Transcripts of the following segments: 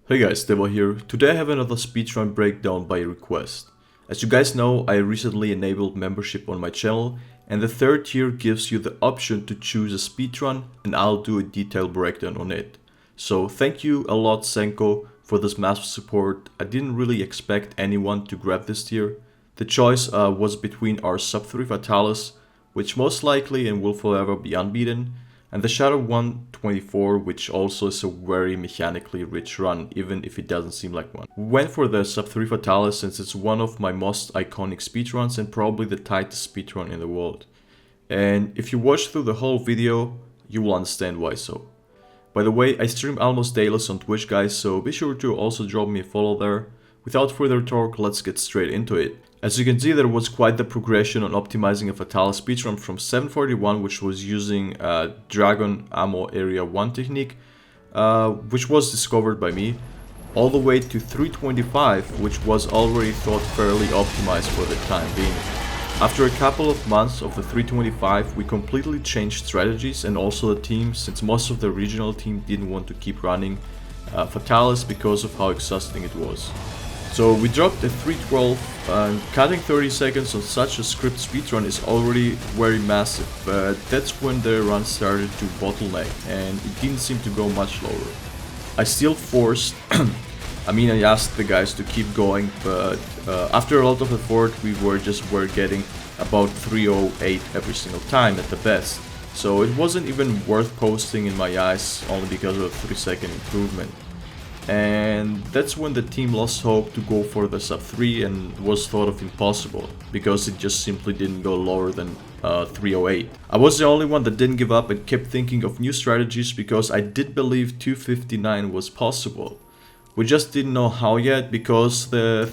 Hey guys, Devo here. Today I have another speedrun breakdown by request. As you guys know, I recently enabled membership on my channel, and the third tier gives you the option to choose a speedrun, and I'll do a detailed breakdown on it. So thank you a lot, Senko, for this massive support. I didn't really expect anyone to grab this tier. The choice was between our sub 3 Fatalis, which most likely and will forever be unbeaten, and the Shadow 124, which also is a very mechanically rich run, even if it doesn't seem like one. We went for the sub 3 Fatalis since it's one of my most iconic speedruns and probably the tightest speedrun in the world. And if you watch through the whole video, you will understand why so. By the way, I stream almost daily on Twitch, guys, so be sure to also drop me a follow there. Without further talk, let's get straight into it. As you can see, there was quite the progression on optimizing a Fatalis speedrun from 741, which was using Dragon Ammo Area 1 technique, which was discovered by me, all the way to 325, which was already thought fairly optimized for the time being. After a couple of months of the 325, we completely changed strategies and also the team, since most of the regional team didn't want to keep running Fatalis because of how exhausting it was. So we dropped a 312, and cutting 30 seconds on such a script speedrun is already very massive, but that's when the run started to bottleneck and it didn't seem to go much lower. I still forced, I asked the guys to keep going, but after a lot of effort we were getting about 308 every single time at the best. So it wasn't even worth posting in my eyes, only because of a 3-second improvement. And that's when the team lost hope to go for the sub 3 and was thought of impossible, because it just simply didn't go lower than 308. I was the only one that didn't give up and kept thinking of new strategies, because I did believe 259 was possible. We just didn't know how yet, because the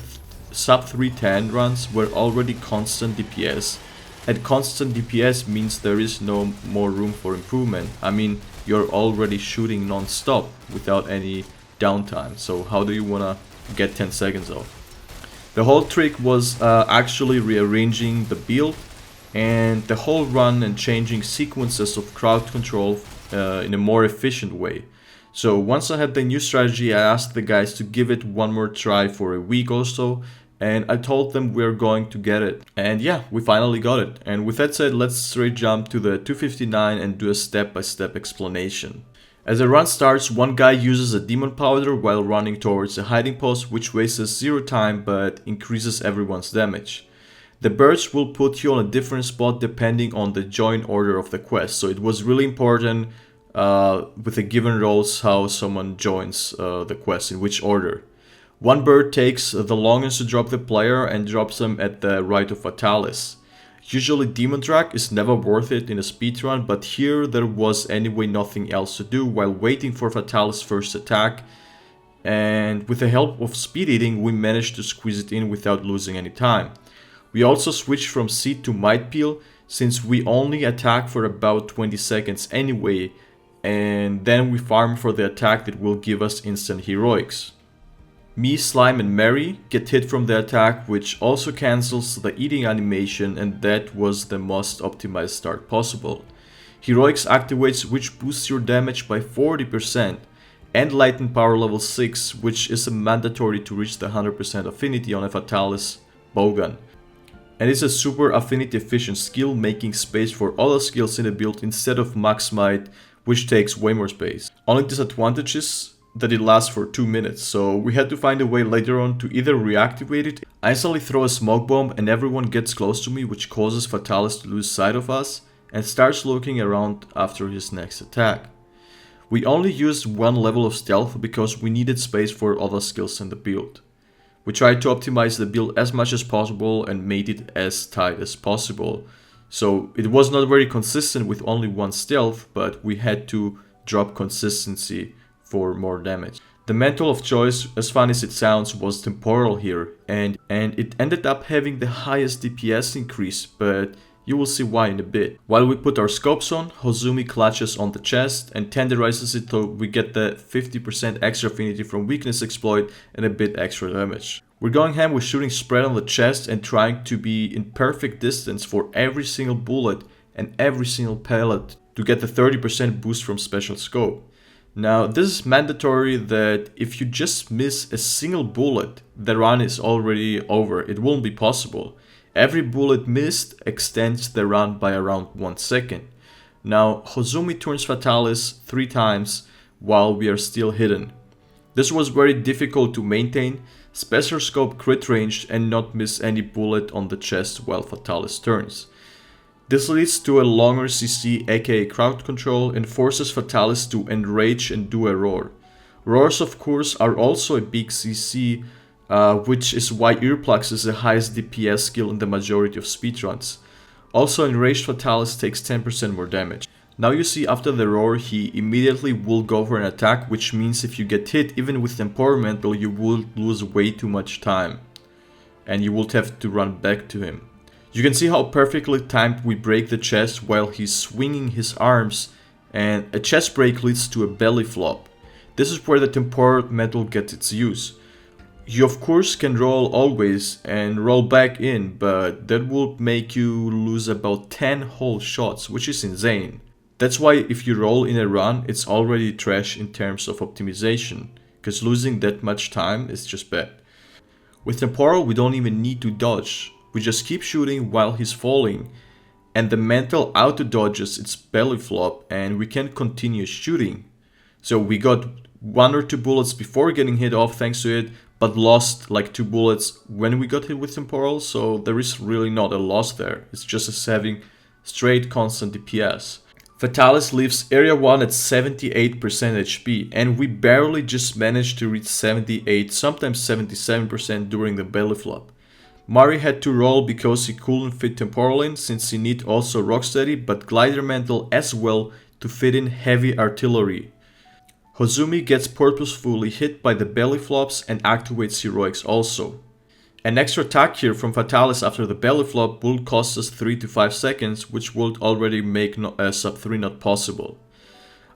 sub 310 runs were already constant DPS, and constant DPS means there is no more room for improvement. I mean, you're already shooting non-stop without any downtime, so how do you wanna get 10 seconds off? The whole trick was actually rearranging the build and the whole run and changing sequences of crowd control in a more efficient way. So once I had the new strategy, I asked the guys to give it one more try for a week or so, and I told them we're going to get it. And yeah, we finally got it. And with that said, let's straight jump to the 259 and do a step-by-step explanation. As the run starts, one guy uses a demon powder while running towards a hiding post, which wastes 0 time but increases everyone's damage. The burst will put you on a different spot depending on the join order of the quest, so it was really important with the given roles how someone joins the quest, in which order. One bird takes the longest to drop the player and drops them at the right of Fatalis. Usually demon drag is never worth it in a speedrun, but here there was anyway nothing else to do while waiting for Fatalis' first attack, and with the help of speed eating we managed to squeeze it in without losing any time. We also switched from seed to might peel, since we only attack for about 20 seconds anyway, and then we farm for the attack that will give us instant heroics. Me, Slime and Mary get hit from the attack, which also cancels the eating animation, and that was the most optimized start possible. Heroics activates, which boosts your damage by 40%, and Lighten Power level 6, which is a mandatory to reach the 100% affinity on a Fatalis bowgun. And it's a super affinity efficient skill, making space for other skills in the build instead of Max Might, which takes way more space. Only disadvantage is that it lasts for 2 minutes, so we had to find a way later on to either reactivate it, I instantly throw a smoke bomb and everyone gets close to me, which causes Fatalis to lose sight of us and starts looking around after his next attack. We only used one level of stealth because we needed space for other skills in the build. We tried to optimize the build as much as possible and made it as tight as possible. So it was not very consistent with only one stealth, but we had to drop consistency for more damage. The mental of choice, as fun as it sounds, was temporal here, and it ended up having the highest DPS increase, but you will see why in a bit. While we put our scopes on, Hozumi clutches on the chest and tenderizes it so we get the 50% extra affinity from weakness exploit and a bit extra damage. We're going ham with shooting spread on the chest and trying to be in perfect distance for every single bullet and every single pellet to get the 30% boost from special scope. Now, this is mandatory that if you just miss a single bullet, the run is already over. It won't be possible. Every bullet missed extends the run by around 1 second. Now, Hozumi turns Fatalis 3 times while we are still hidden. This was very difficult to maintain, special scope crit range and not miss any bullet on the chest while Fatalis turns. This leads to a longer CC aka crowd control and forces Fatalis to enrage and do a roar. Roars of course are also a big CC, which is why Earplugs is the highest DPS skill in the majority of speedruns. Also, enraged Fatalis takes 10% more damage. Now you see after the roar he immediately will go for an attack, which means if you get hit even with temperamental you will lose way too much time. And you will have to run back to him. You can see how perfectly timed we break the chest while he's swinging his arms, and a chest break leads to a belly flop. This is where the temporal metal gets its use. You of course can roll always and roll back in, but that will make you lose about 10 whole shots, which is insane. That's why if you roll in a run, it's already trash in terms of optimization, because losing that much time is just bad. With temporal we don't even need to dodge, we just keep shooting while he's falling, and the mental auto dodges its belly flop and we can continue shooting. So we got 1 or 2 bullets before getting hit off thanks to it, but lost like 2 bullets when we got hit with temporal, so there is really not a loss there. It's just us having straight constant DPS. Fatalis leaves area 1 at 78% HP, and we barely just managed to reach 78, sometimes 77% during the belly flop. Mari had to roll because he couldn't fit temporal in, since he need also rocksteady but glider mental as well to fit in heavy artillery. Hozumi gets purposefully hit by the belly flops and activates heroics also. An extra attack here from Fatalis after the belly flop will cost us 3 to 5 seconds, which would already make sub 3 not possible.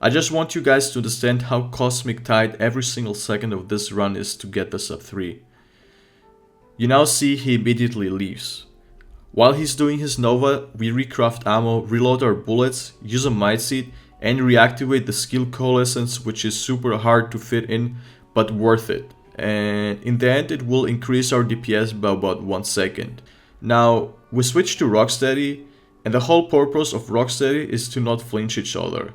I just want you guys to understand how cosmic tight every single second of this run is to get the sub 3. You now see he immediately leaves. While he's doing his Nova, we recraft ammo, reload our bullets, use a might seed, and reactivate the skill coalescence, which is super hard to fit in, but worth it. And in the end it will increase our DPS by about 1 second. Now we switch to rocksteady, and the whole purpose of rocksteady is to not flinch each other.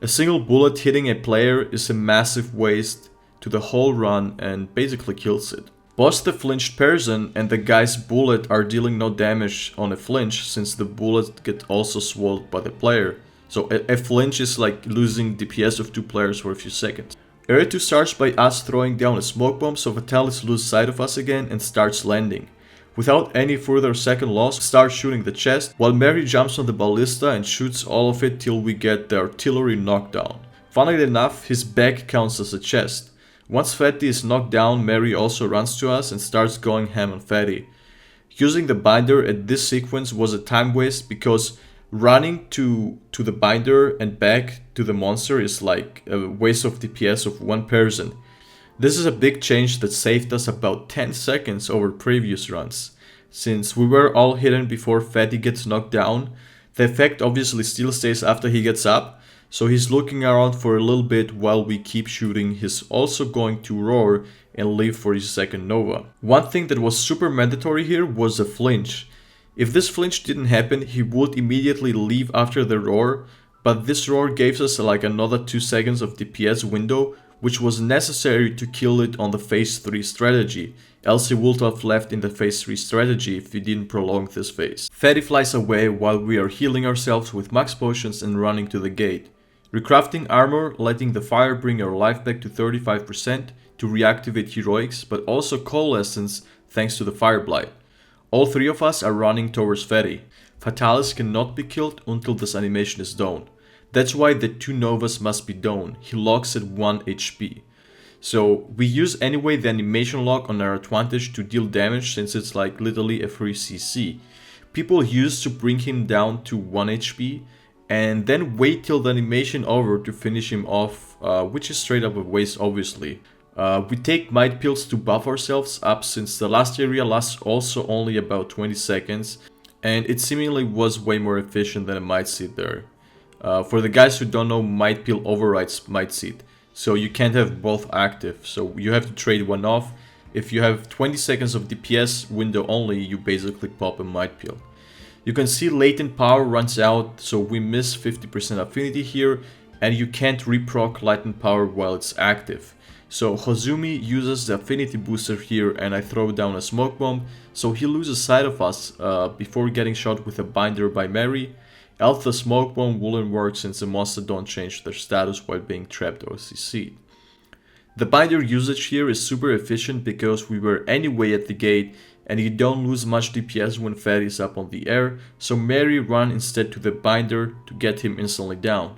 A single bullet hitting a player is a massive waste to the whole run and basically kills it. Both the flinched person and the guy's bullet are dealing no damage on a flinch, since the bullet get also swallowed by the player. So a flinch is like losing DPS of 2 players for a few seconds. Area 2 starts by us throwing down a smoke bomb, so Fatalis loses sight of us again and starts landing. Without any further second loss, starts shooting the chest, while Mary jumps on the ballista and shoots all of it till we get the artillery knockdown. Funnily enough, his back counts as a chest. Once Fatty is knocked down, Mary also runs to us and starts going ham on Fatty. Using the binder at this sequence was a time waste, because running to the binder and back to the monster is like a waste of DPS of 1 person. This is a big change that saved us about 10 seconds over previous runs. Since we were all hidden before Fatty gets knocked down, the effect obviously still stays after he gets up, so he's looking around for a little bit while we keep shooting. He's also going to roar and leave for his second Nova. One thing that was super mandatory here was a flinch. If this flinch didn't happen, he would immediately leave after the roar, but this roar gave us like another 2 seconds of DPS window, which was necessary to kill it on the phase 3 strategy, else he would have left in the phase 3 strategy if we didn't prolong this phase. Fatty flies away while we are healing ourselves with max potions and running to the gate. Recrafting armor, letting the fire bring our life back to 35% to reactivate heroics, but also coalescence thanks to the fire blight. All 3 of us are running towards Fatty. Fatalis cannot be killed until this animation is done. That's why the 2 Novas must be done. He locks at 1 HP. So we use anyway the animation lock on our advantage to deal damage, since it's like literally a free CC. People used to bring him down to 1 HP and then wait till the animation over to finish him off, which is straight up a waste obviously. We take might pills to buff ourselves up, since the last area lasts also only about 20 seconds and it seemingly was way more efficient than a might seed there. For the guys who don't know, might pill overrides might seed. So you can't have both active, so you have to trade one off. If you have 20 seconds of DPS window only, you basically pop a might peel. You can see latent power runs out, so we miss 50% affinity here, and you can't reproc latent power while it's active. So Hozumi uses the affinity booster here, and I throw down a smoke bomb, so he loses sight of us before getting shot with a binder by Mary. Else the smoke bomb wouldn't work since the monster don't change their status while being trapped or CC'd. The binder usage here is super efficient because we were anyway at the gate and you don't lose much DPS when Fat is up on the air, so Mary ran instead to the binder to get him instantly down.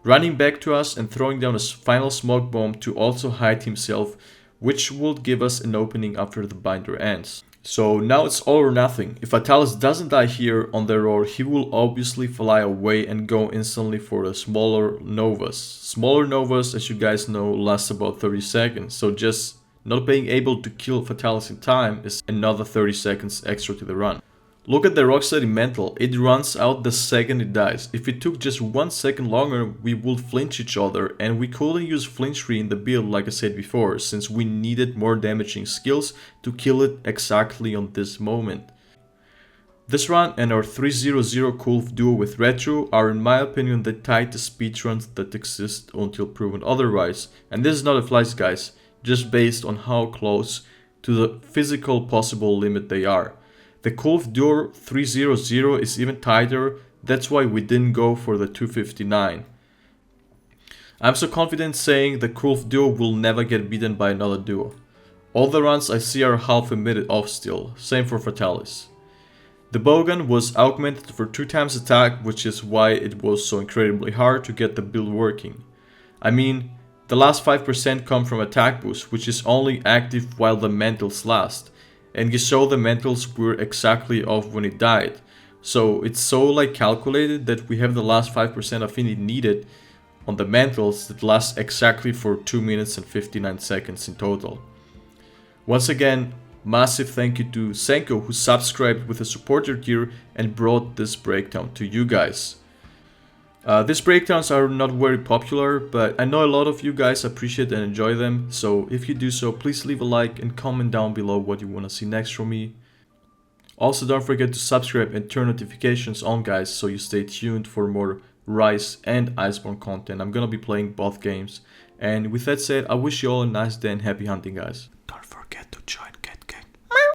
Running back to us and throwing down a final smoke bomb to also hide himself, which will give us an opening after the binder ends. So now it's all or nothing. If Fatalis doesn't die here on the roar, he will obviously fly away and go instantly for the smaller novas. Smaller novas, as you guys know, last about 30 seconds, so just not being able to kill Fatalis in time is another 30 seconds extra to the run. Look at the Rocksteady mental, it runs out the second it dies. If it took just 1 second longer, we would flinch each other, and we couldn't use flinchery in the build like I said before, since we needed more damaging skills to kill it exactly on this moment. This run and our 3-0-0 Kulve Duo with Retrou are in my opinion the tightest speedruns that exist until proven otherwise, and this is not a flex guys, just based on how close to the physical possible limit they are. The Kulve Duo 3-0-0 is even tighter, that's why we didn't go for the 259. I'm so confident saying the Kulve Duo will never get beaten by another duo. All the runs I see are half a minute off still, same for Fatalis. The bowgun was augmented for 2 times attack, which is why it was so incredibly hard to get the build working. I mean, the last 5% come from attack boost, which is only active while the mantles last. And you saw the mantles were exactly off when it died. So it's so calculated that we have the last 5% affinity needed on the mantles that lasts exactly for 2 minutes and 59 seconds in total. Once again, massive thank you to Senko who subscribed with a supporter tier and brought this breakdown to you guys. These breakdowns are not very popular, but I know a lot of you guys appreciate and enjoy them, so if you do so, please leave a like and comment down below what you want to see next from me. Also, don't forget to subscribe and turn notifications on guys, so you stay tuned for more Rise and Iceborne content. I'm gonna be playing both games, and with that said, I wish you all a nice day and happy hunting guys. Don't forget to join